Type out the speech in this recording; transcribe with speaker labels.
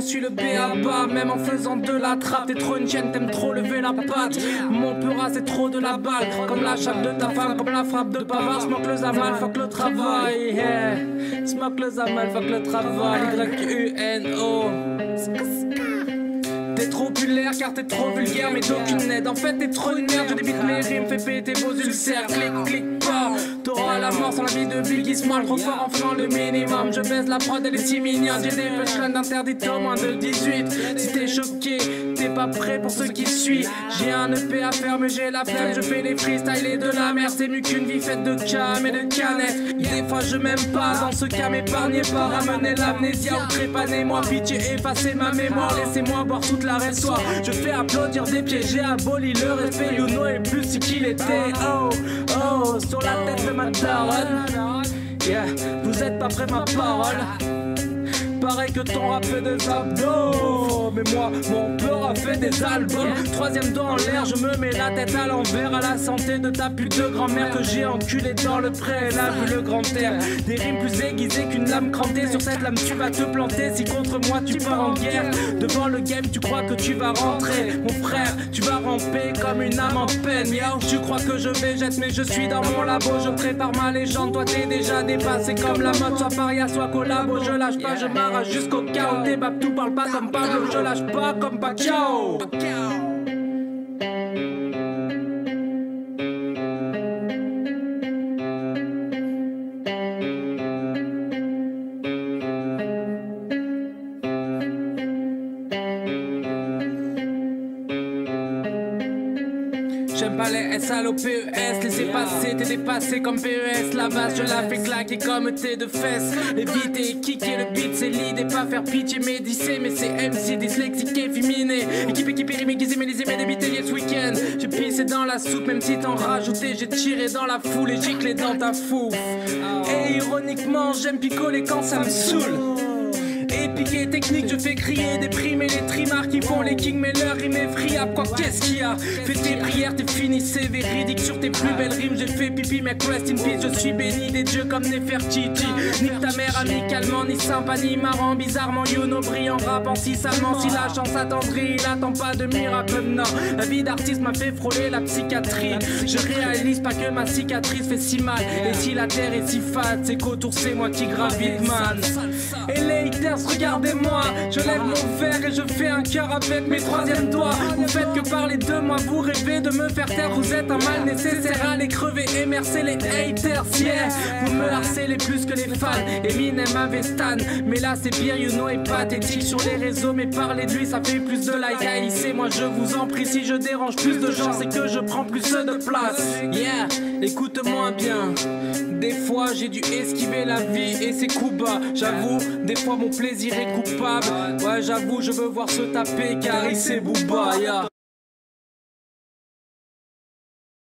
Speaker 1: suis le B.A.B.A. Même en faisant de la trappe, t'es trop une chienne, t'aimes trop lever la patte. Mon pura c'est trop de la balle, comme la chape de ta femme, comme la frappe de Pavard. Smoke le Zamal, fuck le travail, yeah. Smoke le Zamal, fuck le travail, Y-U-N-O. T'es trop populaire car t'es trop vulgaire mais d'aucune aide. En fait t'es trop une merde, je débite mes rimes, fais péter vos ulcères. Clic, clic, pas. T'auras la mort sans la vie de Biggie Small. Trop fort en faisant le minimum. Je baise la prod, elle est si mignonne. J'ai des punchlines d'interdites au moins de 18. Si t'es choqué, t'es pas prêt pour ce qui suit. J'ai un EP à faire mais j'ai la flemme. Je fais des freestyles et de la merde. C'est mieux qu'une vie faite de cam et de canettes. Des fois je m'aime pas, dans ce cas m'épargnez pas. Ramenez l'amnésia ou trépanez-moi. Pitié, effacez ma mémoire. Laissez-moi boire toute la reste soir. Je fais applaudir des pieds, j'ai aboli le respect. Youno est plus ce qu'il était. Oh, oh, sur la tête de ma daronne. Yeah, vous êtes pas prêts ma parole. Pareil que ton rap fait des abdos. Mais moi, mon peur a fait des albums. Troisième doigt en l'air, je me mets la tête à l'envers. À la santé de ta pute de grand-mère que j'ai enculé dans le préalable, le grand air. Des rimes plus aiguisées qu'une lame crantée. Sur cette lame tu vas te planter. Si contre moi tu pars en guerre, devant le game tu crois que tu vas rentrer. Mon frère, tu vas ramper comme une âme en peine. Yo, tu crois que je végète mais je suis dans mon labo. Je prépare ma légende, toi t'es déjà dépassé comme la mode. Soit paria, soit collabo, je lâche pas, je m'arrache jusqu'au chaos. Tes tout parle pas comme Pablo, je lâche pas comme Pacquiao. J'aime pas les S.A.L.O.P.E.S. Laissez passer, t'es dépassé comme PES. La base je la fais claquer comme tes de fesses. Éviter, kicker le beat c'est l'idée. Pas faire pitié médicé. Mais c'est MC dyslexique efféminé. Équipe rime aiguisée mais les aimer débiter ce week-end. J'ai pissé dans la soupe même si t'en rajoutais. J'ai tiré dans la foule et giclé dans ta fouf. Et ironiquement j'aime picoler quand ça me saoule. Épique et technique, je fais crier, déprimer les trimards qui font les kings, mais leur rime est friable. Quoi, qu'est-ce qu'il y a? Fais tes prières, t'es fini, c'est véridique. Sur tes plus belles rimes, j'ai fait pipi, mais rest in peace. Je suis béni des dieux comme Nefertiti. Nique ta mère amicalement, ni sympa, ni marrant. Bizarrement, Youno brillant, rappant si salement. Si la chance attendrit, il attend pas de miracle, non. La vie d'artiste m'a fait frôler la psychiatrie. Je réalise pas que ma cicatrice fait si mal. Et si la terre est si fade, c'est qu'autour c'est moi qui gravite, man. Et les haters, regardez-moi, je lève mon verre et je fais un cœur avec mes troisièmes doigts. Vous faites que parler de moi, vous rêvez de me faire taire. Vous êtes un mal nécessaire, allez crever et merci les haters, yeah. Vous me harcelez plus que les fans, Eminem avait Stan. Mais là c'est pire, Youno est pathétique sur les réseaux. Mais parler de lui ça fait plus de likes à ici. Moi je vous en prie, si je dérange plus de gens c'est que je prends plus de place. Yeah, écoute-moi bien. Des fois j'ai dû esquiver la vie et ses coups bas. J'avoue, des fois mon plaisir est coupable. Ouais j'avoue je veux voir se taper car il c'est Booba, yeah.